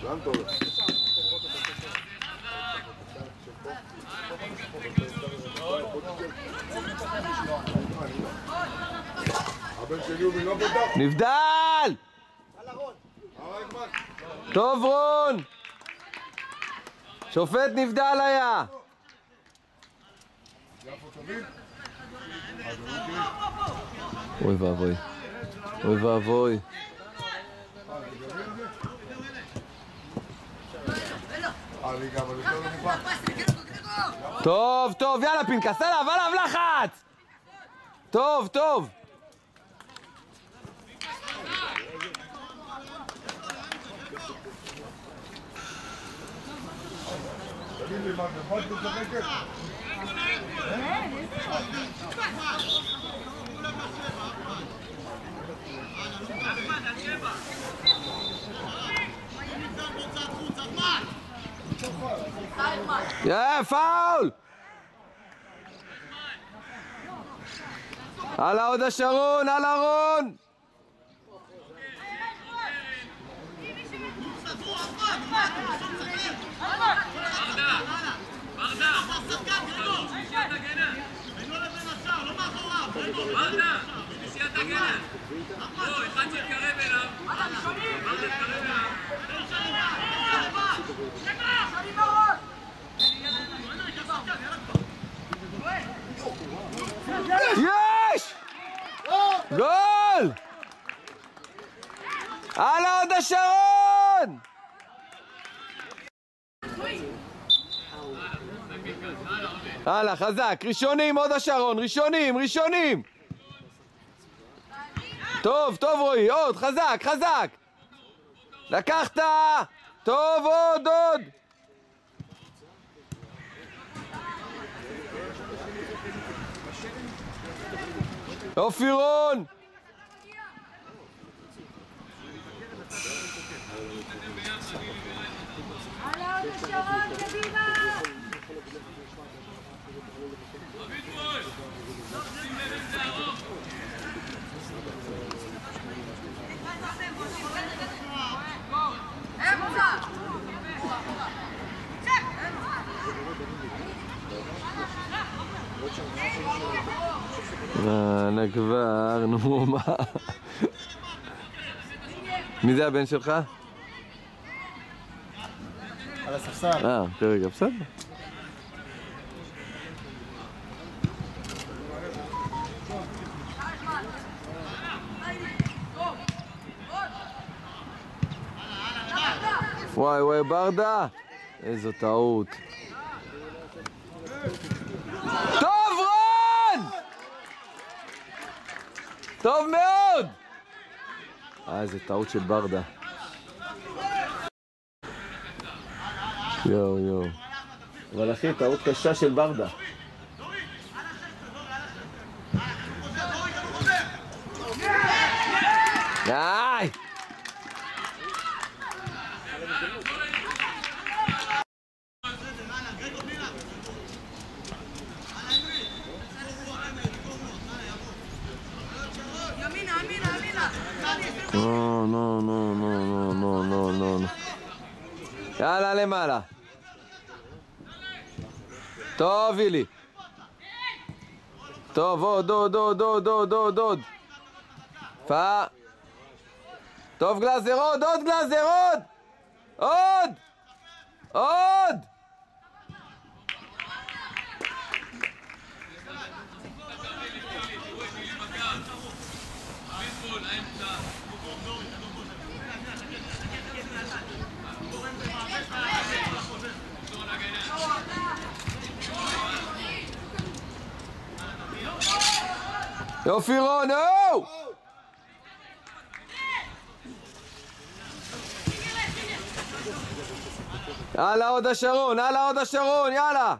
גם טוב. נבדל! טוב רון! שופט נבדל היה! אוי ואבוי. אוי ואבוי. טוב, טוב, יאללה פנקס, עליו לחץ! טוב, טוב! תגיד לי מה, נפלת משחקת? פאול! הלאה עוד השרון, הלאה רון! יש! גול! הלאה עוד השרון! הלאה, חזק, ראשונים עוד השרון, ראשונים! טוב, טוב רועי, עוד, חזק! לקחת! טוב, עוד! אופירון! הלאה עוד השרון, קדימה! כבר, נו מה? מי זה הבן שלך? על הספסל. כרגע, בסדר. וואי, ברדה! איזו טעות. טוב, רון! טוב מאוד! איזה טעות של ברדה. יו. אבל אחי, טעות קשה של ברדה. די! נו. יאללה למעלה. טוב וילי. טוב, עוד. טוב גלאזר, עוד גלאזר, עוד! יופי רון, נו! הלאה עוד השרון, יאללה!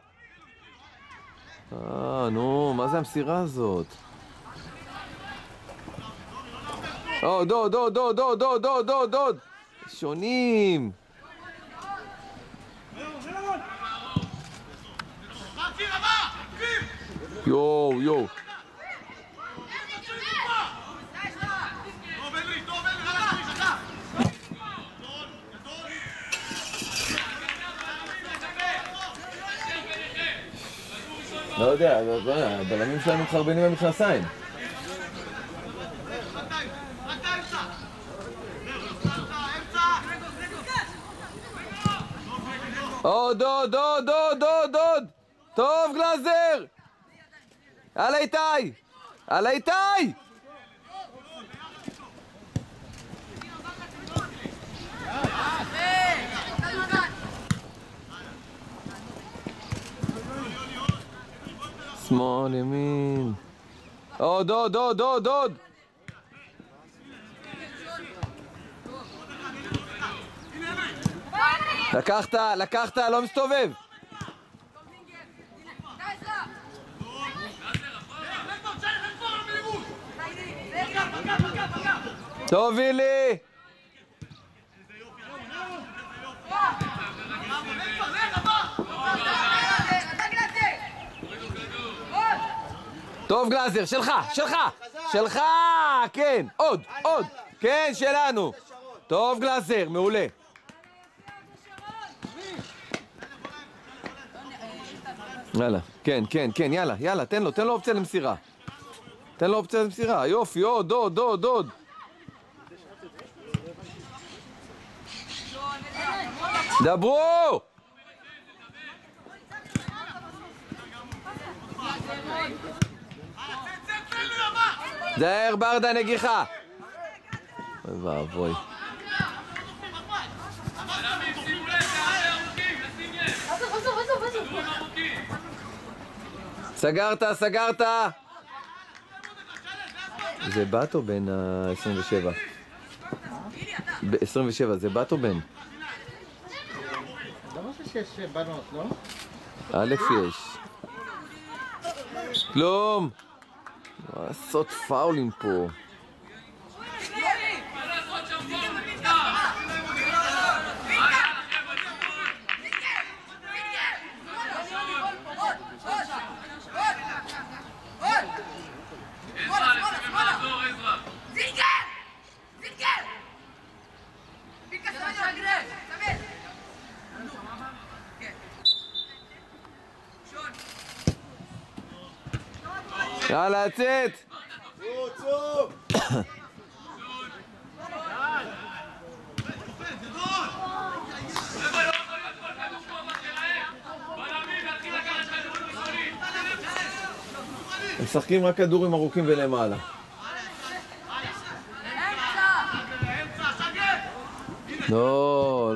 נו, מה זה המסירה הזאת? עוד! שונים! יו! לא יודע, הבלמים שלנו מתחרבנים במכנסיים. עוד. טוב גלאזר! הלאה איתי! שמאל, ימין. עוד. לקחת, לא מסתובב. טוב, וילי. טוב גלאזר, שלך, כן, עוד, כן, שלנו. טוב גלאזר, מעולה. יאללה, כן, יאללה, תן לו אופציה למסירה. יופי, עוד. דברו! זהר ברדה נגיחה. אוי ואבוי. סגרת. זה בת או בן ה-27? 27, זה בת או בן? אני לא חושב שיש בנות, לא? א' יש. כלום. לעשות פאולים פה. יאללה, לצאת! צוף! הם משחקים רק כדורים ארוכים ולמעלה. לא,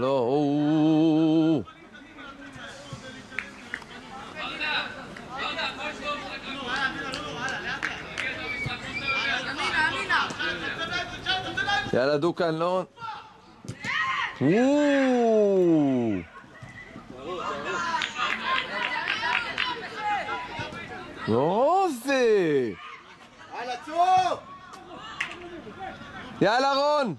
יאללה דוקן, לא. לא זה. יאללה רון.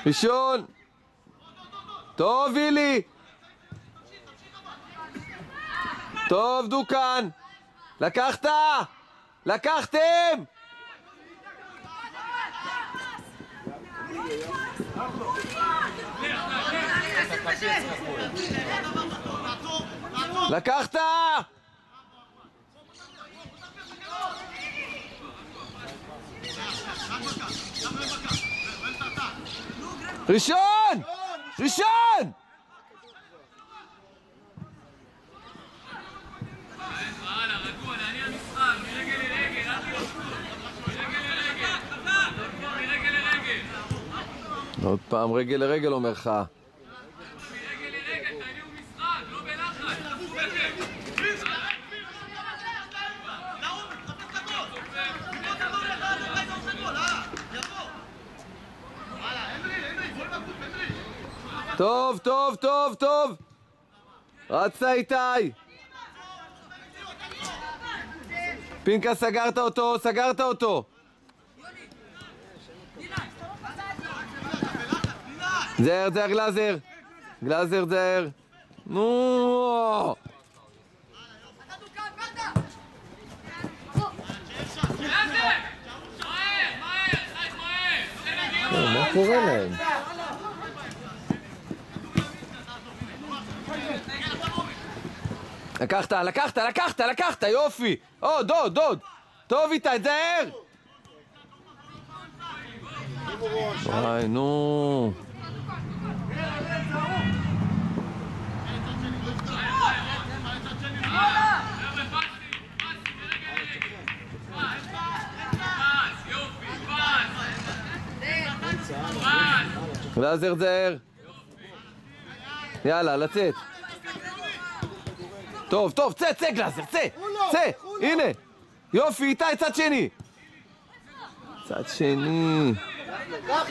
ראשון. טוב וילי. טוב דוקן. לקחתם. לקחת. ראשון! עוד פעם רגל לרגל אומר לך. טוב. רצה איתי. פינקה, סגרת אותו. זהר גלאזר. נו. קורה להם? לקחת, יופי! או, דוד! טוב איתה, תזהר! וואי, נו! גלאזר זהר. יאללה, לצאת. טוב, צא גלאזר, צא. הנה. יופי, איתי, צד שני.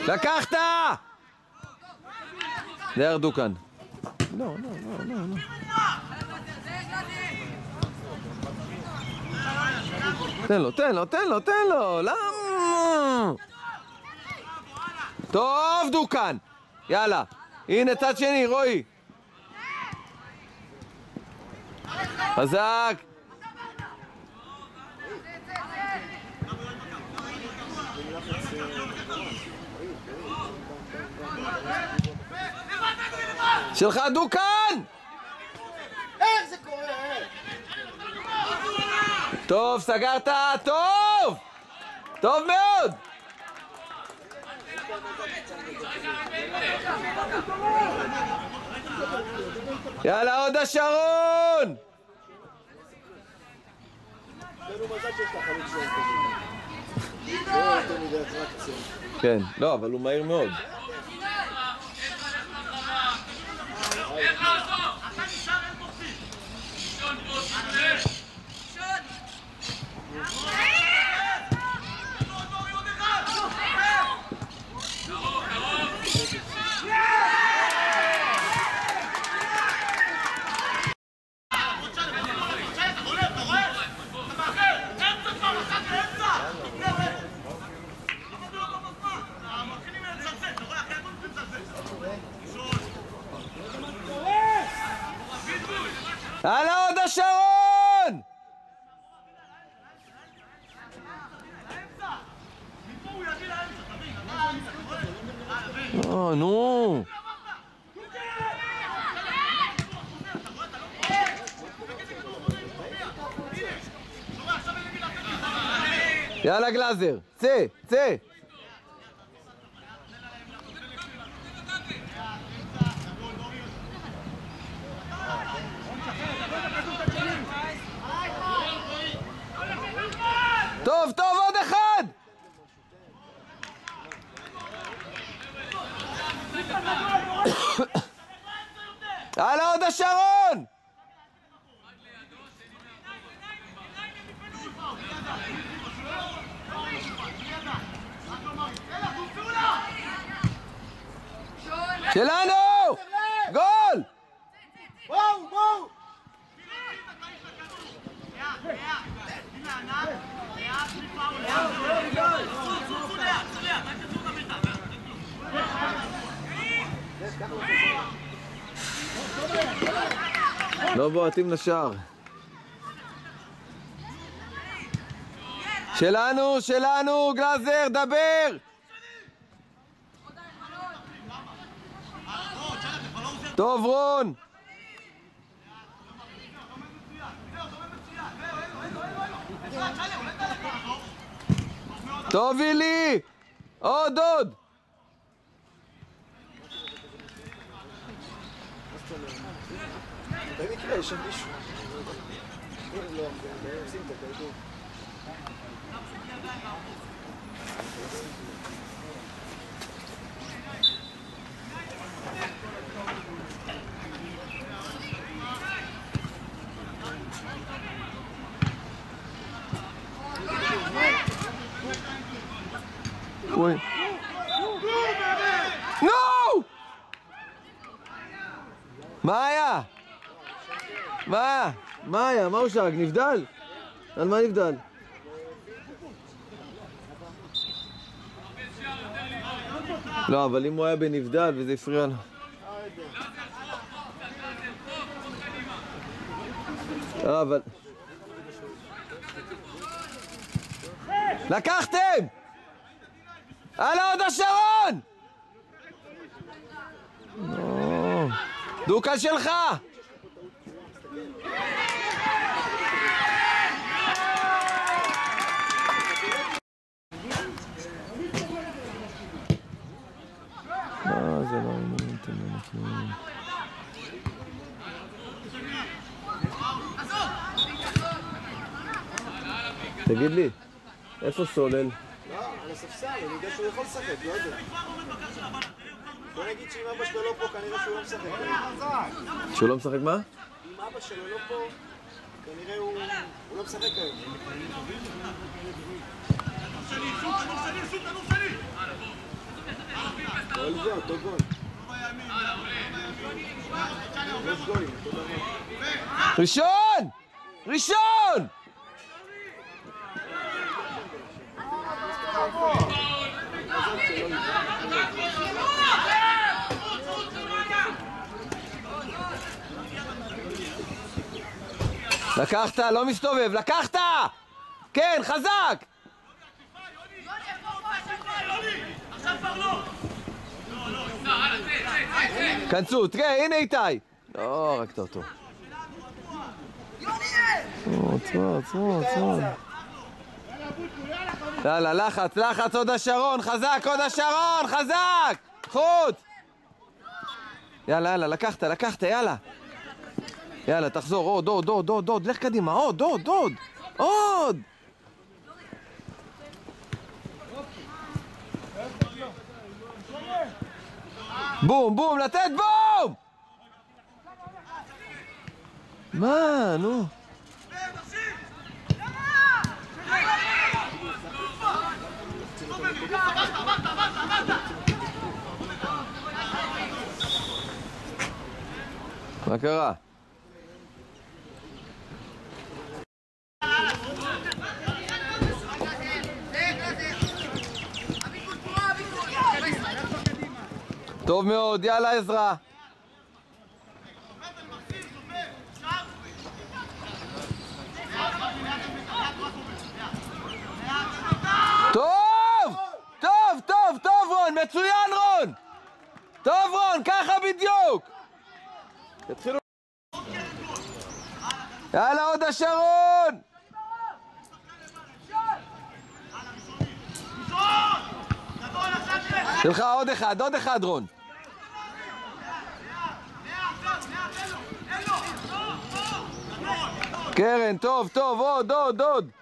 לקחת! זהר דוקן. לא. תן לו. למה? טוב, דוקן. יאללה. הנה, צד שני, רועי. חזק. שלך, דוקן! איך זה קורה? טוב, סגרת, טוב! טוב מאוד! יאללה, עוד השרון! כן, לא, אבל הוא מהיר מאוד. הלאה, עוד השרון! נו! יאללה גלאזר, צא! טוב, עוד אחד! הלאה, עוד השרון! שלנו! גול! בואו! לא בועטים לשער. שלנו, גלאזר, דבר! טוב, רון! טוב, אילי! עוד! במקרה יש שם מישהו. לא, עושים את הכדור. וואי. נו! מה היה? מה היה? מה הוא שרק? נבדל? על מה נבדל? לא, אבל אם הוא היה בנבדל וזה הפריע לו. אבל... לקחתם! הלאה, עוד השרון! דוקה שלך! זה לא אימון, תמיד. תגיד לי, איפה סולל? לא, על הספסל, אני יודע שהוא יכול לשחק, לא יודע. בוא נגיד שאם אבא שלו לא פה, כנראה שהוא לא משחק. שהוא לא משחק מה? אם אבא שלו לא פה, כנראה הוא לא משחק היום. גול זה אותו גול. יש גולים, אותו דבר. ראשון! ראשון! לקחת, לא מסתובב, לקחת! כן, חזק! כנסו, תראה, הנה איתי! לא, רק אותו. עצור. יאללה, לחץ, עוד השרון, חזק, עוד השרון, חזק! חוץ! יאללה, לקחת, יאללה. יאללה, תחזור, עוד, לך קדימה, עוד! בום, לתת בום! מה, נו? מה קרה? טוב מאוד, יאללה עזרא. טוב רון, מצוין רון. טוב רון, ככה בדיוק. תתחילו. יאללה עוד השרון. שלך עוד אחד רון. קרן, טוב, עוד.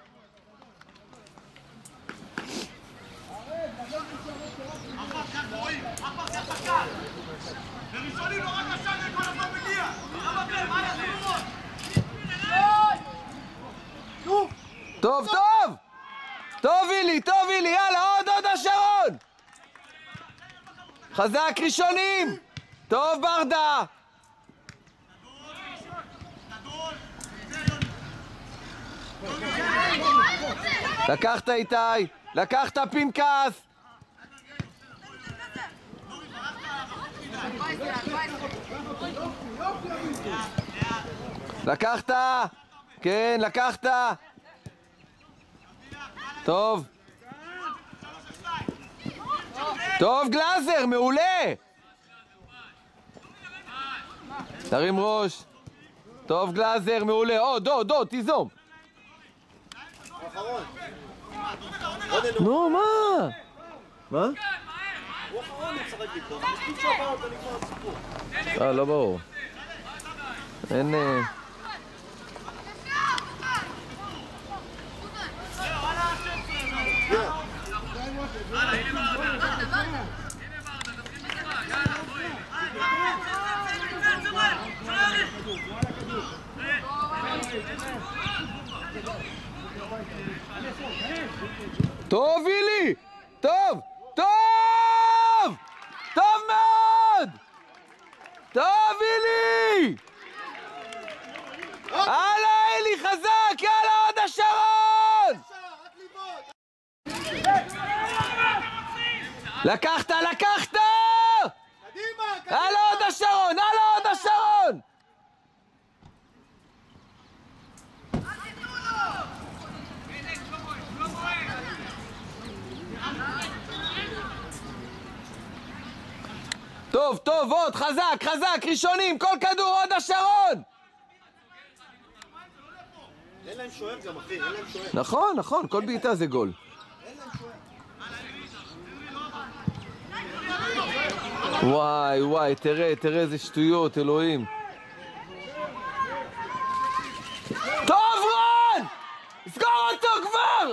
טוב אילי, יאללה, עוד השרון. חזק ראשונים. טוב ברדה. לקחת איתי, לקחת פנקס. לקחת, כן, לקחת. טוב גלאזר, מעולה. תרים ראש. טוב גלאזר, מעולה. עוד, תיזום. נו, מה? הוא אחרון משחק איתו, מספיק שעבר אותו נגמר הסיפור. לא ברור. אין... טוב אילי! טוב מאוד! טוב אילי! הלאה אילי, חזק! יאללה עוד השרון! לקחת! הלאה עוד השרון! טוב, טוב, טוב, עוד, חזק, חזק, ראשונים, כל כדור, עוד השרון! אין להם שוער גם, אחי, אין להם שוער. נכון, נכון, כל בעיטה זה גול. אין להם שוער. וואי, וואי, תראה איזה שטויות, אלוהים. טוב, רון! סגור אותו כבר!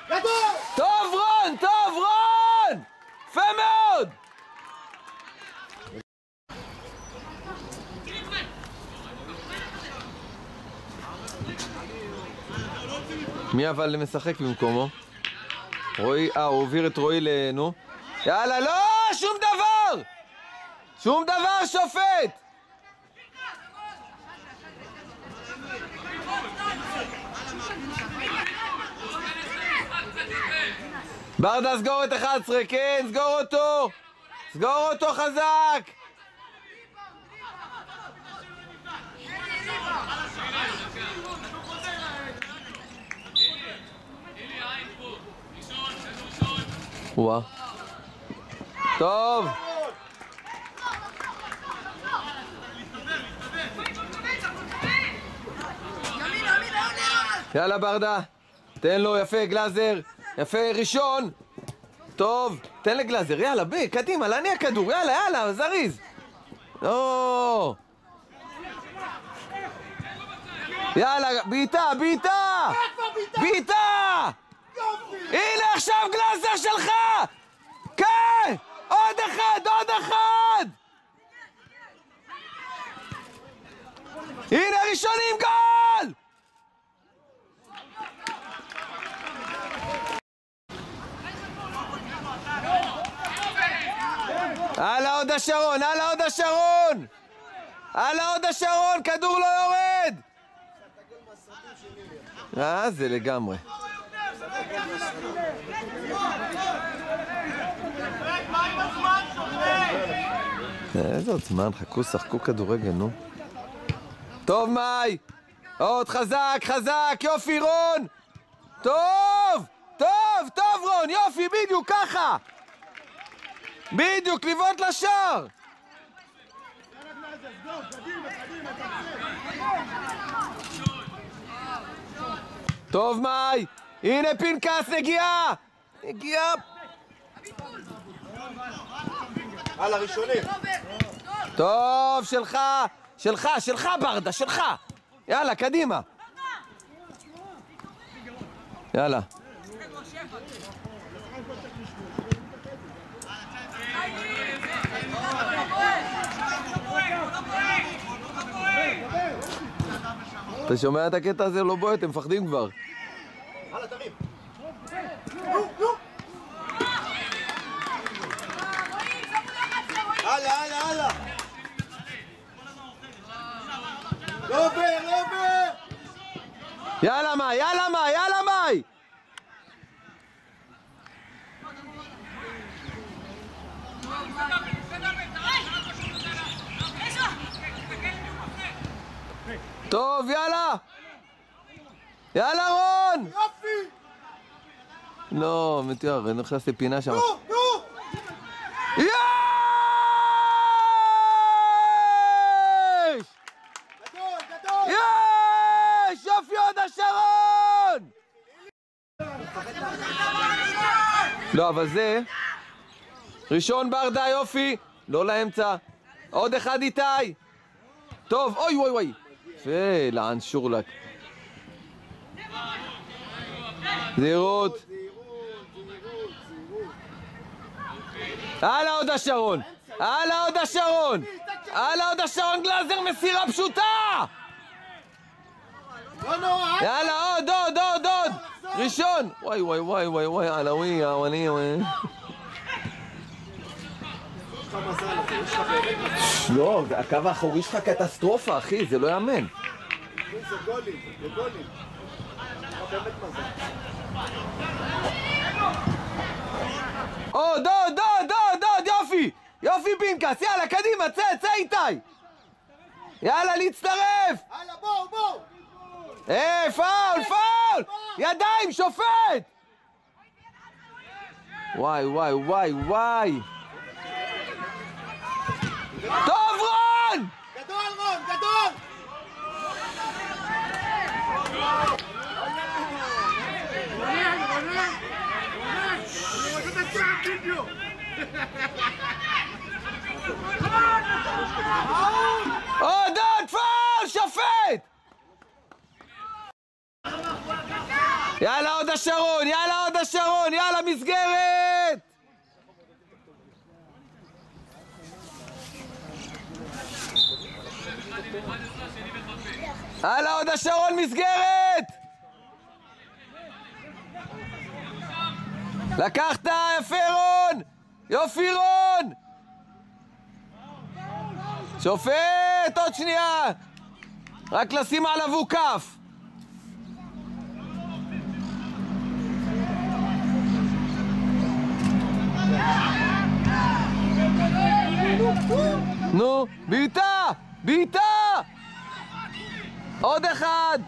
גדול! טוב, רון! טוב, רון! יפה מאוד! מי אבל משחק במקומו? רועי, הוא הוביל את רועי לנו. יאללה, לא! שום דבר! שום דבר, שופט! ברדה, סגור את 11, כן, סגור אותו! סגור אותו חזק! וואה. טוב! יאללה ברדה, תן לו, יפה גלאזר, יפה ראשון. טוב, תן לגלאזר, יאללה, קדימה, להניע הכדור, יאללה, יאללה, זריז. לא. יאללה, בעיטה, בעיטה! בעיטה! הנה עכשיו גלאזר שלך! כן! עוד אחד, עוד אחד! הנה ראשונים, גול! הלאה עוד השרון, הלאה עוד השרון! הלאה עוד השרון, כדור לא יורד! זה לגמרי. איזה עוד זמן, חכו, שחקו כדורגל, נו. טוב, מאי! עוד חזק, חזק, יופי, רון! טוב! טוב, טוב, רון, יופי, בדיוק ככה! בדיוק, לבעוט לשער! טוב, מאי! הנה פנקס, נגיעה! נגיעה! הלאה, ראשונים. טוב, שלך! שלך, שלך ברדה, שלך! יאללה, קדימה! יאללה. אתה שומע את הקטע הזה? לא בועט, הם מפחדים כבר. הלאה, תרים. הלאה, הלאה, הלאה. לא עובר, לא עובר. יאללה מאי, יאללה מאי, יאללה מאי! טוב, יאללה! יאללה, רון! יופי! לא, מתיאר, אני נכנס לפינה שם. נו, נו! יש! גדול, גדול! יש! יופי עוד השרון! לא, אבל זה... ראשון ברדה, יופי! לא לאמצע. עוד אחד איתי! טוב, אוי ווי ווי! ולען שורלק. זהירות. הלאה עוד השרון. הלאה עוד השרון. הלאה עוד השרון, גלאזר, מסירה פשוטה. לא נורא. יאללה, עוד, עוד, עוד, עוד. ראשון. וואי וואי וואי וואי וואי, עלווי, עווני, וואי. לא, הקו האחורי שלך קטסטרופה, אחי, זה לא יאמן. זה גולים, זה גולים. באמת מזל. עוד, עוד, עוד, עוד, עוד, יופי! יופי פנקס, יאללה, קדימה, צא איתי! יאללה, להצטרף! הלאה, בואו, בואו! פאול, פאול! ידיים, שופט! וואי, וואי, וואי, וואי! טוב רון! גדול רון, גדול! עוד פאול! שופט! יאללה עוד השרון! יאללה עוד השרון! יאללה מסגרת! יאללה עוד השרון מסגרת! לקחת יפה רון! יופי רון! שופט עוד שנייה! רק לשים עליו הוא כף! נו, בעיטה! בעיטה! עוד אחד!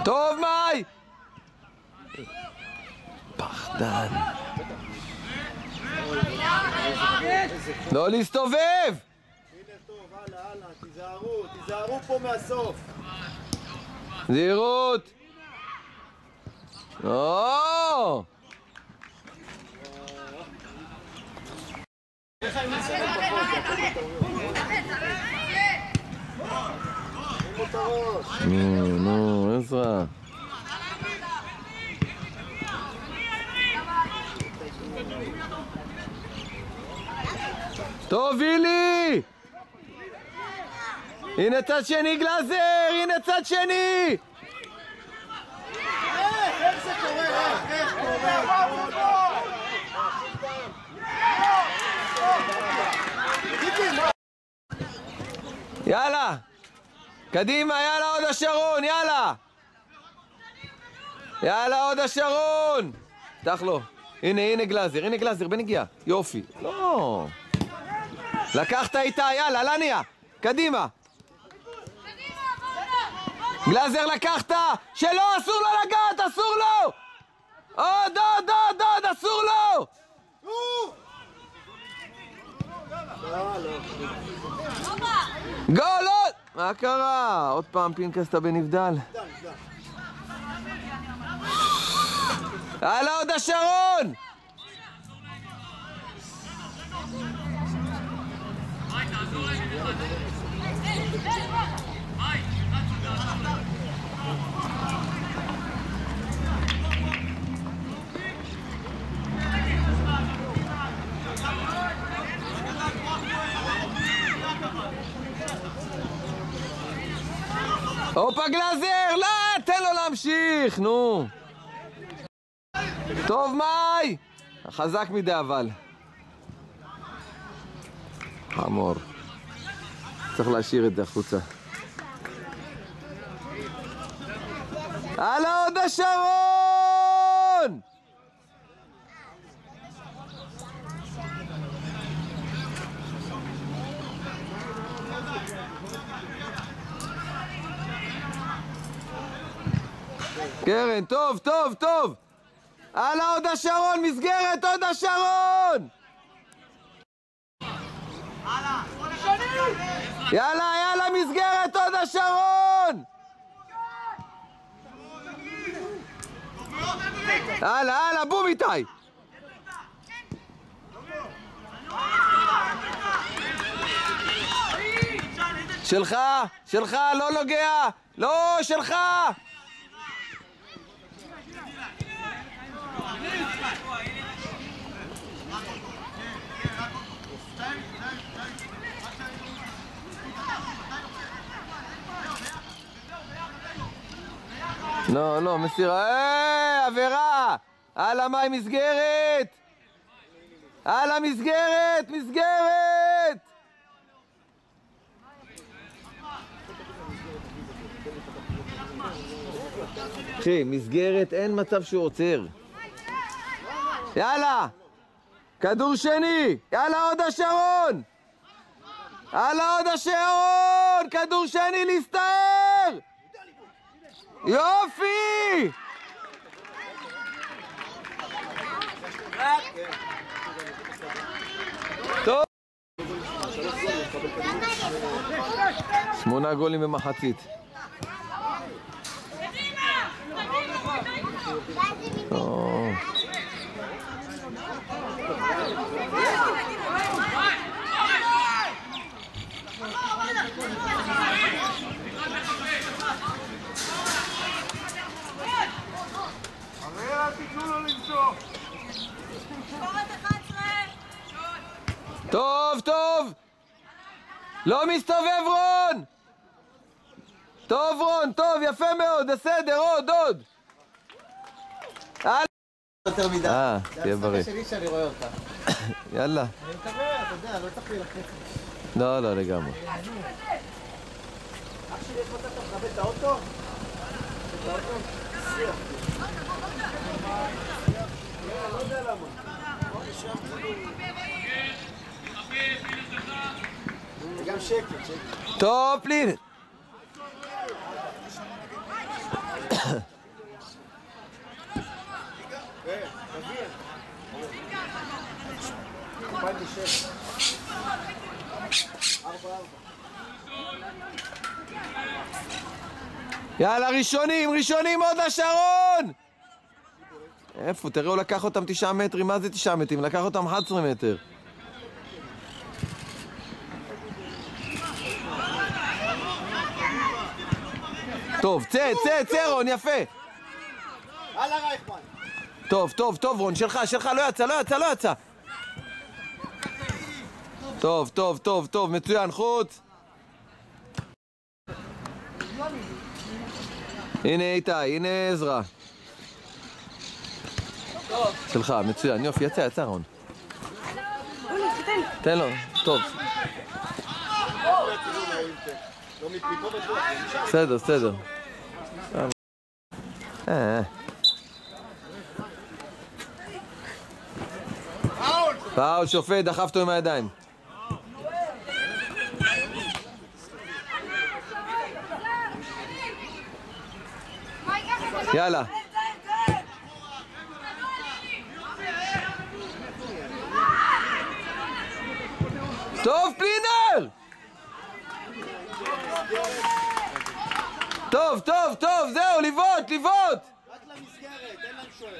טוב מאי! פחדן. לא להסתובב! הנה טוב, הלאה, תיזהרו פה מהסוף. זהירות! או! נו, עזרא. טוב, וילי! הנה צד שני גלאזר! הנה צד שני! איך זה קורה? איך קורה? יאללה! קדימה, יאללה עוד השרון, יאללה! יאללה עוד השרון! פתח לו. הנה גלאזר, בנגיעה. יופי. לא. לקחת איתה, יאללה, לניה. קדימה. גלאזר לקחת! שלא, אסור לו לגעת, אסור לו! עוד, אסור לו! גול, עוד! מה קרה? עוד פעם פינקסטה בנבדל. יאללה עוד השרון! הופה גלאזר! לא! תן לו להמשיך! נו! טוב מאי! חזק מדי אבל. חמור. צריך להשאיר את זה החוצה. הלאה עוד השרון! קרן, טוב! הלאה עוד השרון, מסגרת עוד השרון! יאללה, מסגרת עוד השרון! הלאה, בום איתי! שלך, לא נוגע! לא, שלך! לא, מסירה, עבירה! הלאה, מה עם מסגרת? הלאה, מסגרת! אחי, מסגרת, אין מצב שהוא עוצר. יאללה! כדור שני! יאללה, עוד השרון! יאללה, עוד השרון! כדור שני, להסתער! יופי! טוב! 8 גולים במחצית. טוב, טוב! לא מסתובב רון! טוב רון, טוב, יפה מאוד, בסדר, עוד! יותר מדי. תהיה בריא. זה השיא שלי שאני רואה אותה. יאללה. אני מקווה, אתה יודע, לא צריך להילחץ. לא, לא, לגמרי. אח שלי יש מצב אתה מכבד את האוטו? את האוטו? שיח. לא יודע למה. זה גם שקט. טוב, פלין. יאללה, ראשונים, עוד השרון! איפה? תראו, לקח אותם 9 מטרים, מה זה 9 מטרים? לקח אותם 11 מטר. טוב, צא רון, יפה! הלאה רייכמן! טוב רון, שלך, לא יצא! טוב, מצוין, חוץ! הנה איתי, הנה עזרא. שלך, מצוין, יופי, יצא רון. תן לו, טוב. בסדר. פאול, שופט, דחפתו עם הידיים. יאללה. טוב, פלינר! טוב, זהו, לבעוט! רק למסגרת, אין להם שוער.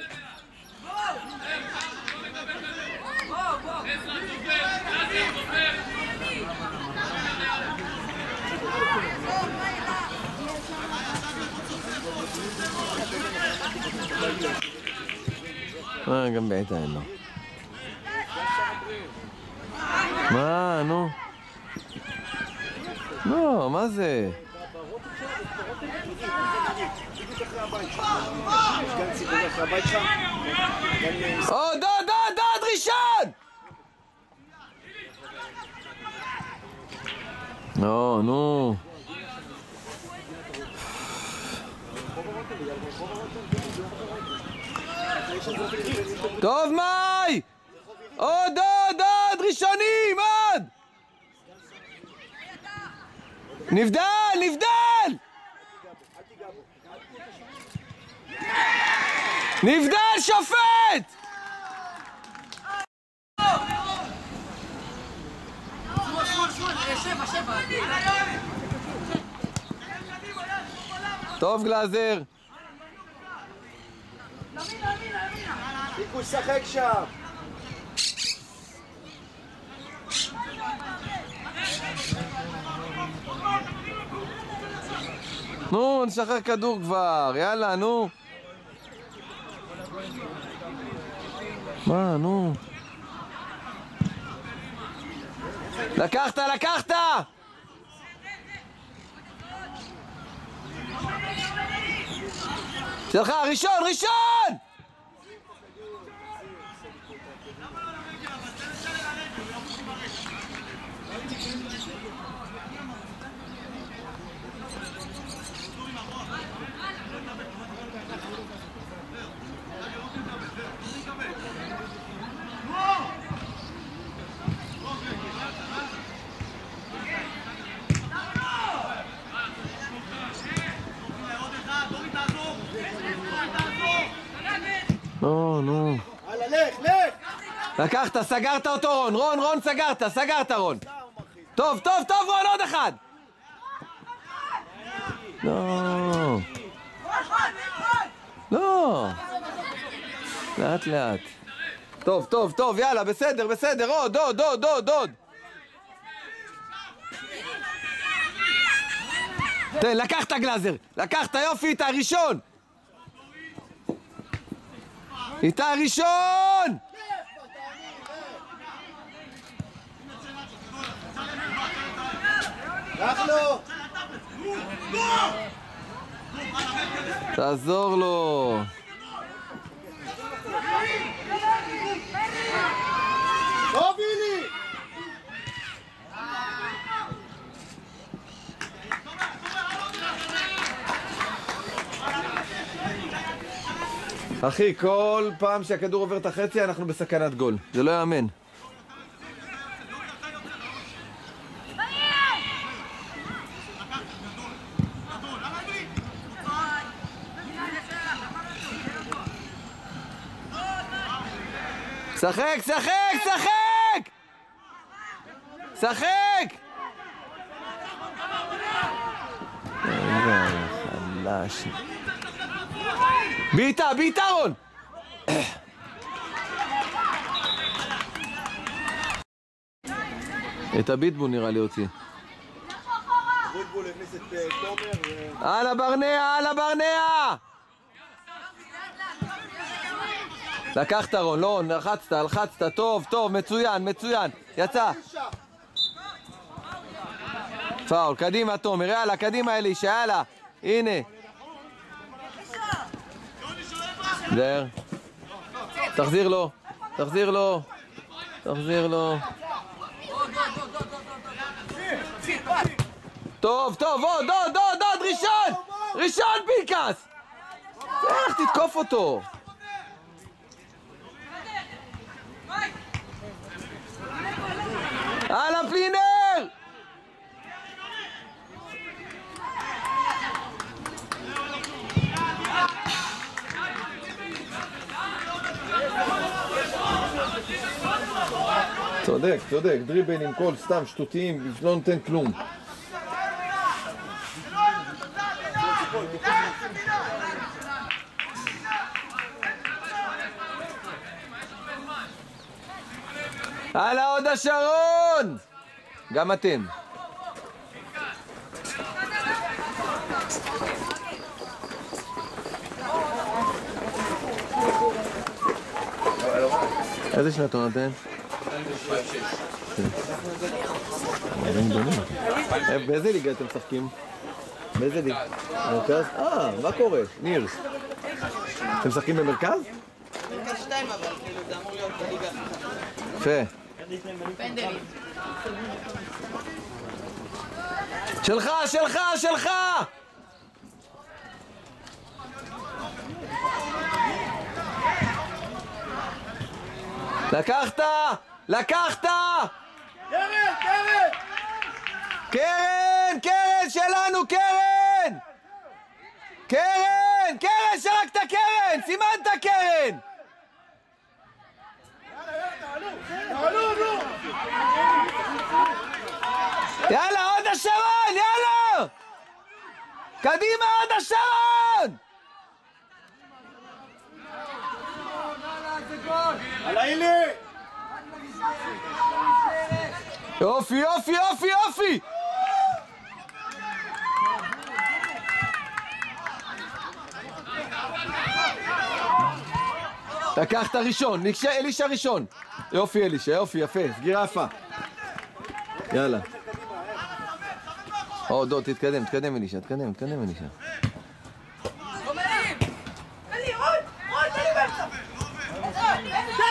גם בעיטה אין לו. מה, נו? לא, מה זה? עוד, ראשון! לא, נו. טוב, מאי! עוד, ראשונים, עוד! נבדל! שופט! טוב, גלאזר. איקו, שחק שם. נו, נשחרר כדור כבר, יאללה, נו. מה, נו. לקחת! שלך, ראשון! נו, נו. הלאה, לך, לך! לקחת, סגרת אותו רון. רון, סגרת רון. טוב, רון, עוד אחד. לא. לאט. טוב, יאללה, בסדר, עוד. תן, לקחת גלאזר, יופי, איתה הראשון! קח לו! תעזור לו! טובי לי! אחי, כל פעם שהכדור עובר את החצי אנחנו בסכנת גול. זה לא יאמן. שחק! חלש. בעיטה רון! את הביטבול נראה לי הוציא. ביטבול הכניס את תומר על הברנע! לקחת רון, לא, לחצת, טוב, מצוין, יצא. פאול, קדימה תומר, יאללה, קדימה אלישע, יאללה, הנה. זר. תחזיר לו. טוב, עוד, ראשון פיקס! איך תתקוף אותו? הלאה פלינר! צודק, דריבלים כל סתם שטותיים, לא נותן כלום. הלאה עוד השרון! גם אתם. איזה שנתון אתם? באיזה ליגה אתם משחקים? באיזה ליגה? מרכז? מה קורה? ניר. אתם משחקים במרכז? מרכז 2 אבל, כאילו זה אמור להיות בליגה. יפה. פנדלים. שלך! לקחת! קרן שלנו, קרן, שרקת קרן! סימנת קרן! יאללה, עוד השרון, יאללה! קדימה, עוד השרון! יופי! לקחת ראשון, אלישע ראשון. יופי אלישע, יפה, סגירה יפה. יאללה. עוד, תתקדם אלישע, תתקדם אלישע.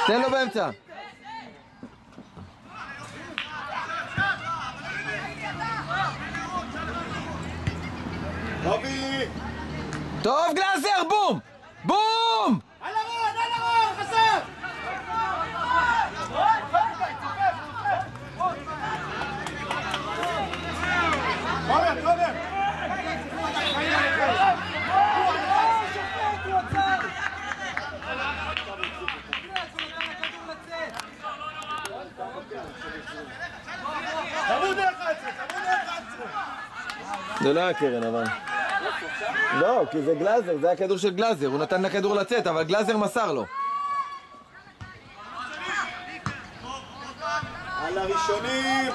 תן לו באמצע. טוב גלאזר, בום! על הרון, חסר! תומר! זה לא היה קרן, אבל... לא, כי זה גלאזר, זה היה כדור של גלאזר. הוא נתן לכדור לצאת, אבל גלאזר מסר לו. על הראשונים!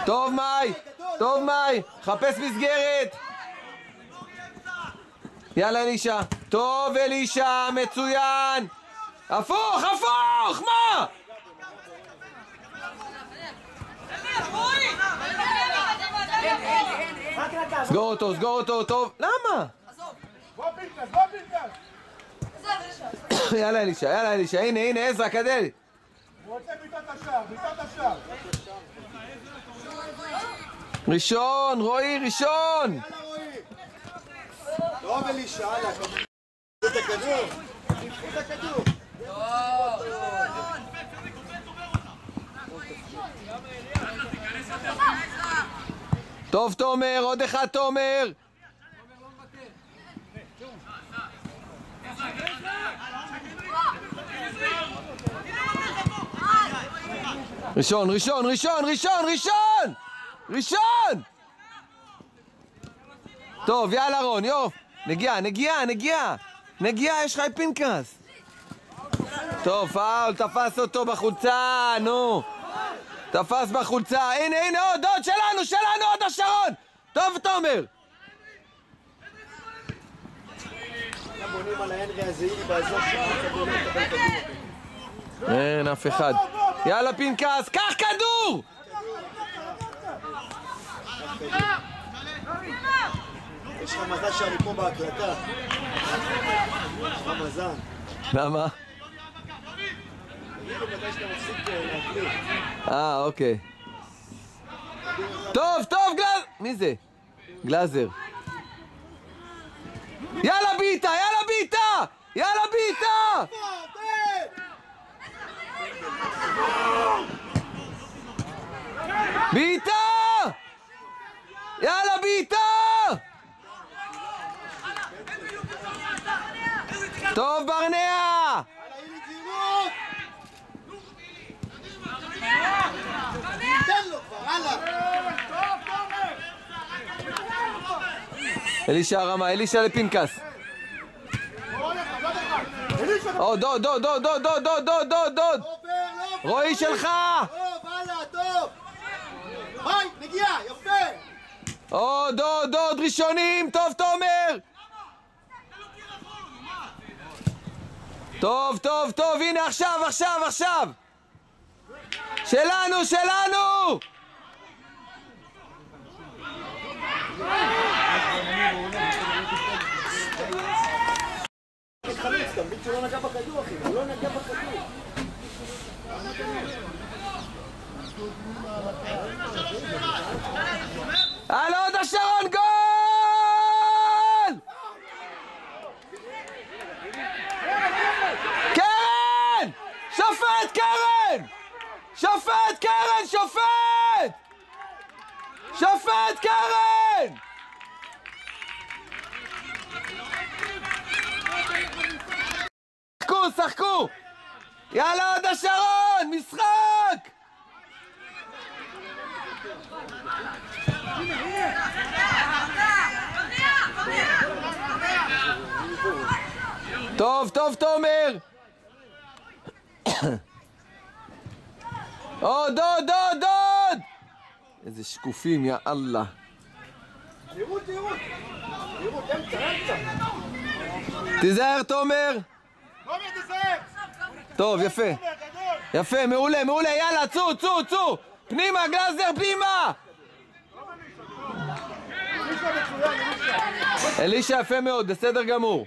טוב מאי! טוב מאי! חפש מסגרת! יאללה אלישה! טוב אלישה! מצוין! הפוך! הפוך! מה? סגור אותו! סגור אותו! טוב! למה? יאללה אלישה! יאללה אלישה! הנה הנה עזרא כדל! הוא רוצה ביטת השער, ביטת השער. ראשון! רועי! ראשון! יאללה רועי! טוב אלישע, הלאה, קחו את הכדור! קחו את הכדור! טוב תומר! עוד אחד תומר! ראשון! ראשון! ראשון! ראשון! ראשון! ראשון! טוב, יאללה רון, יופ! נגיעה, נגיעה, נגיעה! נגיעה, יש לך פנקס! טוב, פאול, תפס אותו בחולצה, נו! תפס בחולצה, הנה, הנה, עוד, עוד, שלנו, שלנו, עוד השרון! טוב, תומר! גם בונים על ההנרי הזהירי באזור שלנו, לקבל כדור. אין אף אחד. יאללה פנקס, קח כדור! יש לך מזל שאני פה בהקלטה. יש לך מזל. למה? תגיד לי מתי שאתה מפסיק להקליט. אוקיי. טוב, טוב, גלאזר! מי זה? גלאזר. יאללה ביטה, יאללה ביטה! יאללה ביטה! ביטה! יאללה ביטה! טוב ברנע! אלישה הרמה, אלישה לפנקס. עוד, עוד, עוד, עוד, עוד, עוד, עוד, עוד, עוד, עוד. רועי שלך! טוב, הלאה, טוב! היי, נגיעה, יפה! עוד, עוד, עוד, ראשונים! טוב, תומר! טוב, טוב, טוב, הנה עכשיו, עכשיו, עכשיו! שלנו, שלנו! אתה מבין שהוא לא נגע בכדור, אחי, הוא לא נגע בכדור. הלאה, עוד השרון, גול! קרן! שופט, קרן! שופט, קרן, שופט! שופט, קרן! שחקו, שחקו! יאללה, עוד השרון! משחק! טוב, טוב, תומר! עוד, עוד, עוד, עוד! איזה שקופים, יא אללה. תראו, תראו! תראו, אמצע, אמצע! תיזהר, תומר! תומר, תיזהר! טוב, יפה. יפה, מעולה, מעולה, יאללה, צאו, צאו, צאו! פנימה, גלאזר, פנימה! אלישה יפה מאוד, בסדר גמור.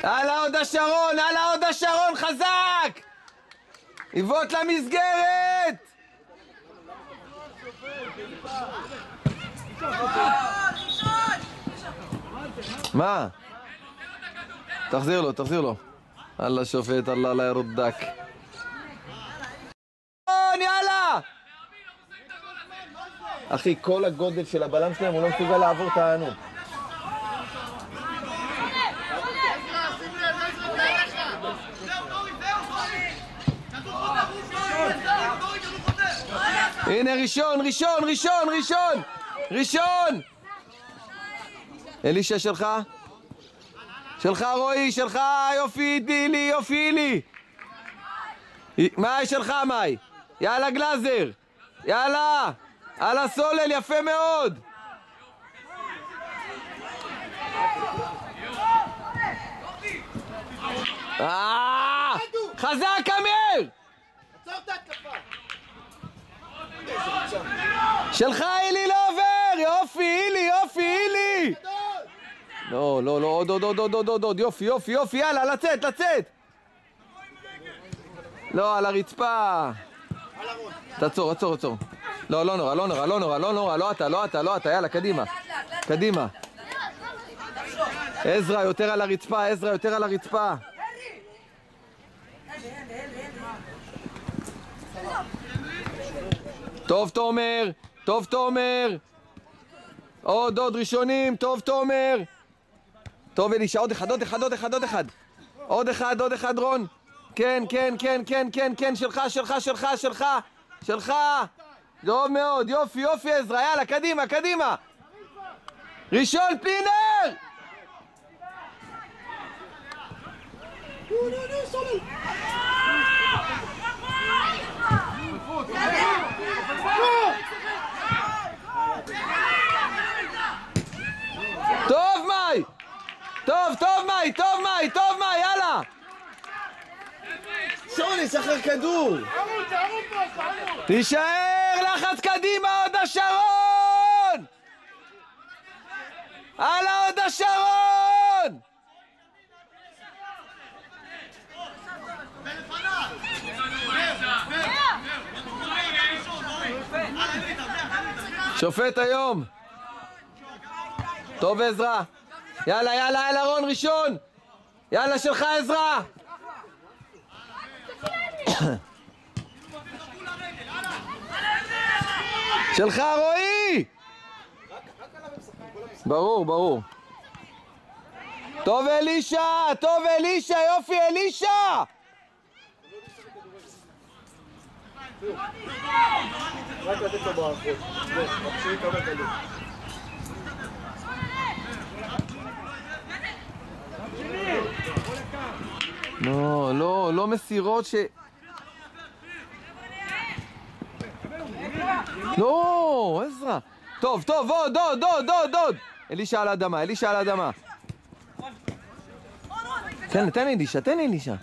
הלאה עוד השרון, הלאה עוד השרון, חזק! עיוות למסגרת! מה? תחזיר לו, תחזיר לו. אללה שופט, אללה לא ירודק. יאללה! אחי, כל הגודל של הבלם שלהם הוא לא מסוגל לעבור את הענות. הנה ראשון, ראשון, ראשון, ראשון! ראשון! אלישה שלך? שלך רועי, שלך, יופי לי, יופי לי! מאי שלך מאי! יאללה גלזר! יאללה! על הסולל, יפה מאוד! חזק אמיר! עצור את ההתקפה! שלך אילי לא עובר! יופי אילי, יופי אילי! לא, לא, לא, עוד, יופי, יופי, יופי, יאללה, לצאת, לצאת! לא, על הרצפה! תעצור, עצור, עצור. לא, לא נורא, לא נורא, לא נורא, לא נורא, לא אתה, לא אתה, לא אתה, יאללה, קדימה. קדימה. עזרא, יותר על הרצפה, עזרא, יותר על הרצפה. טוב תומר, טוב תומר. עוד ראשונים, טוב תומר. טוב אלישה, עוד אחד, עוד אחד, עוד אחד, עוד אחד. עוד אחד, עוד אחד רון. כן, כן, כן, כן, כן, כן, שלך, שלך, שלך, שלך, שלך. טוב מאוד, יופי, יופי עזרא, יאללה, קדימה, קדימה. ראשון פלינר! טוב מאי! טוב, טוב מאי, טוב מאי, טוב מאי, יאללה! שוני, שחרר כדור! תישאר, לחץ קדימה, עוד השרון! הלאה, עוד השרון! שופט היום. טוב עזרא. יאללה, יאללה, יאללה רון ראשון. יאללה שלך עזרא. שלך רועי. ברור, ברור. טוב אלישה, טוב אלישה, יופי אלישה. רק לתת לו ברכות. רק שיקבל כדור. לא, לא, לא מסירות ש... לא, עזרא. טוב, טוב, עוד, עוד, עוד, עוד, עוד. אלישה על האדמה, אלישה על האדמה. תן, תן אלישה, תן אלישה.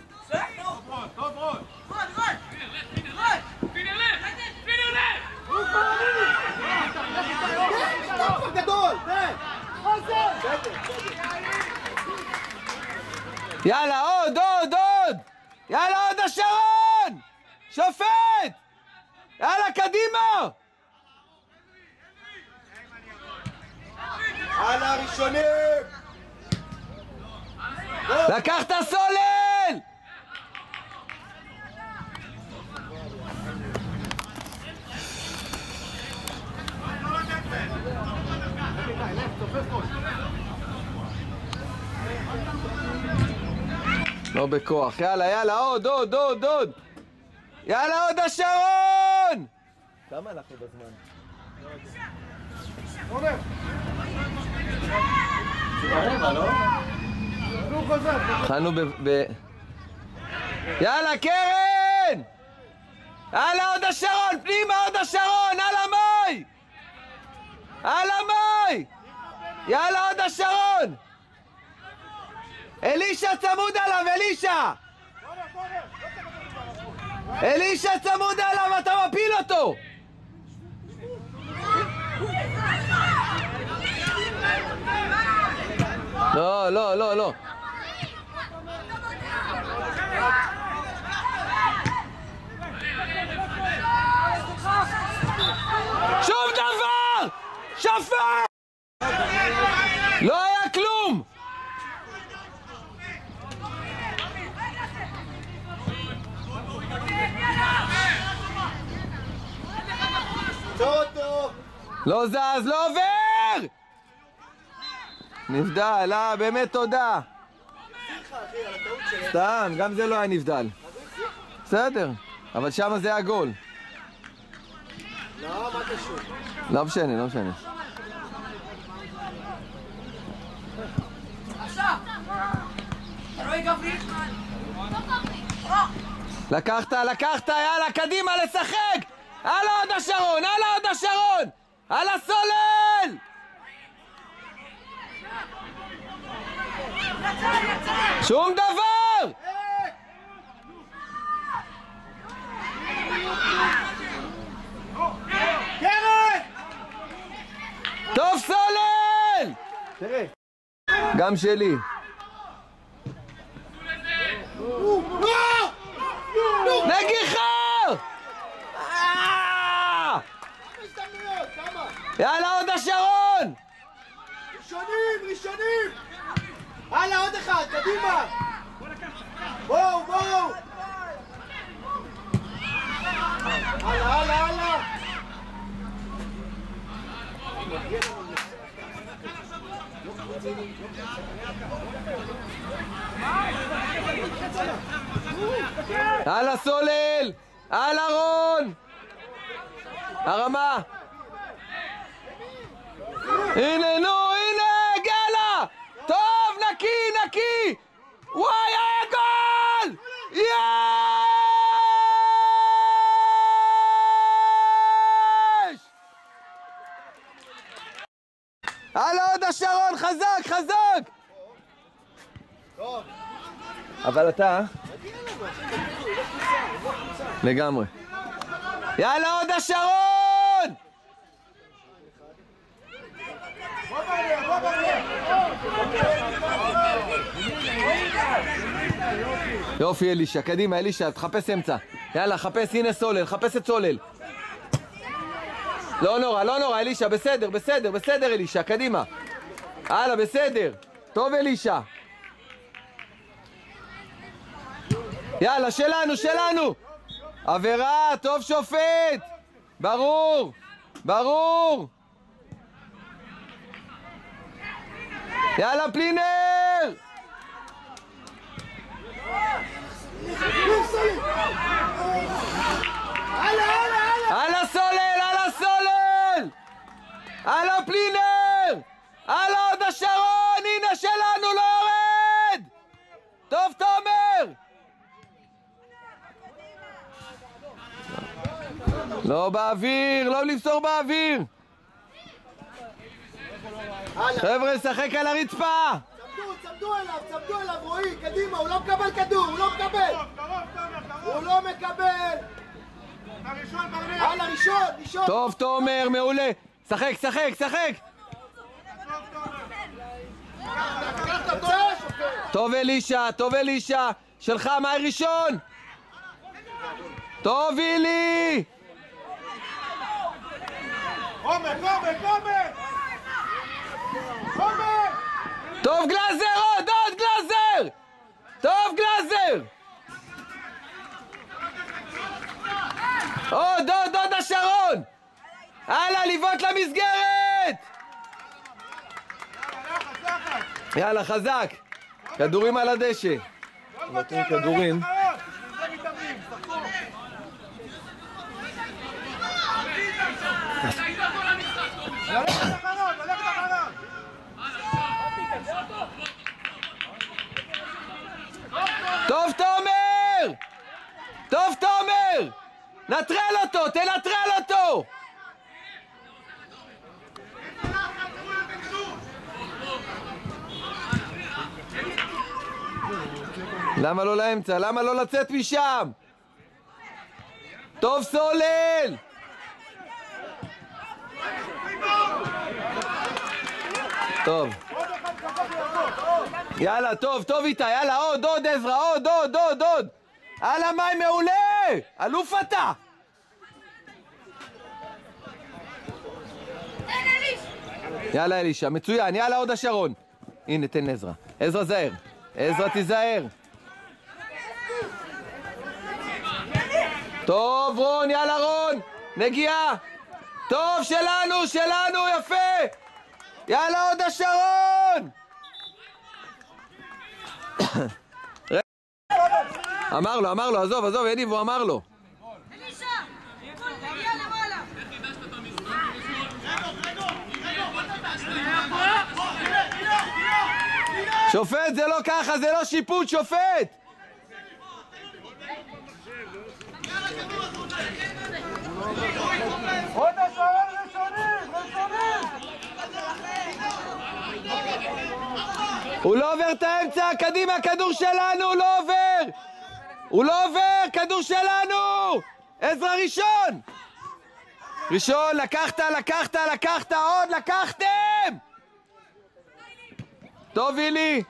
יאללה, עוד, עוד, עוד! יאללה, עוד השרון! שופט! יאללה, קדימה! הלאה, ראשונים! לקח את הסולל! לא בכוח, יאללה, יאללה, עוד, עוד, עוד, עוד! יאללה, עוד השרון! כמה אנחנו בזמן? התחלנו יאללה, קרן! יאללה, עוד השרון! פנימה, עוד השרון! על המי! על המי! יאללה, עוד השרון! אלישה צמוד עליו, אלישה! אלישה צמוד עליו, אתה מפיל אותו! לא, לא, לא, לא. שום דבר! שופט! לא היה כלום! לא זז, לא עובר! נבדל, באמת תודה. סתם, גם זה לא היה נבדל. בסדר, אבל שם זה הגול. לא, מה קשור? לא משנה, לא משנה. לקחת, יאללה, קדימה, לשחק! הלאה עוד השרון, הלאה עוד השרון! על הסולל! שום דבר! קרן! טוב סולל! תראה. גם שלי. נגיחה! הזדמנויות, כמה? יאללה עוד השרון! ראשונים! הלאה, עוד אחד, קדימה! בואו! הלאה! הלאה סולל! הלאה רון! הרמה! הנה גלה! טוב, נקי! וואי, היה גול! יש! הלאה עוד השרון, חזק! אבל אתה... לגמרי. יאללה עוד השרון! יופי אלישה, קדימה אלישה, תחפש אמצע. יאללה, חפש, הנה סולל, חפש את סולל. לא נורא, אלישה, בסדר אלישה, קדימה. הלאה, בסדר. טוב אלישה. יאללה, שלנו. עבירה, טוב שופט. ברור. יאללה, פלינר. הלאה סולל. הלאה פלינר. הלאה עוד השרון, הנה שלנו, לא יורד. טוב תומר. לא באוויר, לא למסור באוויר. חבר'ה, שחק על הרצפה. צמדו אליו, רועי, קדימה, הוא לא מקבל כדור, הוא לא מקבל. הראשון ברנר! הלאה, ראשון! טוב תומר, מעולה. שחק. טוב אלישה. שלך, מהי ראשון? טוב אילי! עומר! טוב גלאזר, עוד גלאזר! טוב גלאזר! עוד השרון! הלאה, לבעוט למסגרת! יאללה, חזק! כדורים על הדשא. נותנים כדורים. טוב תומר! נטרל אותו, תנטרל אותו! למה לא לאמצע? למה לא לצאת משם? טוב סולל! טוב. יאללה, טוב איתה, יאללה, עוד עזרא, עוד. הלאה, מים מעולה! אלוף אתה! יאללה אלישה, מצוין, יאללה עוד השרון. הנה, תן עזרא. עזרא זהר. עזרא תיזהר. טוב רון, יאללה רון. נגיעה. טוב, שלנו, יפה. יאללה עוד השרון. אמר לו, עזוב, יניב, הוא אמר לו. אלישה! תגיע למעלה! שופט, זה לא ככה, זה לא שיפוט, שופט! עוד השוער ראשונים! הוא לא עובר את האמצע, קדימה, כדור שלנו, הוא לא עובר! הוא לא עובר, כדור שלנו! עזרא ראשון! ראשון, לקחת, עוד לקחתם! טוב, אילי!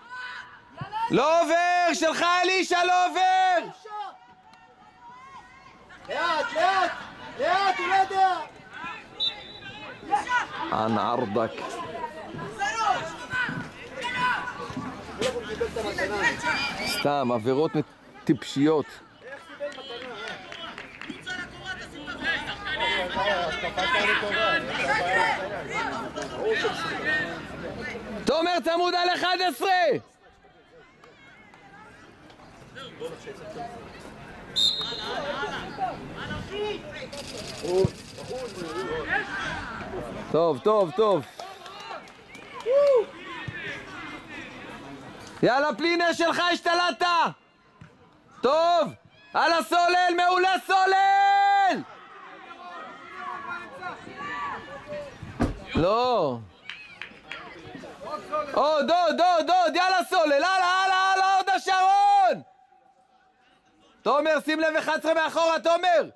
לא עובר, שלך אלישע, לא עובר! לאט, הוא לא יודע! אנא ערדק. סתם, עבירות טיפשיות. תומר צמוד על 11! טוב. יאללה, פלינר שלך השתלטת! טוב! על הסולל, מעולה סולל! לא! עוד, יאללה סולל, הלאה, עוד השרון! תומר, שים לב 11 מאחורה, תומר!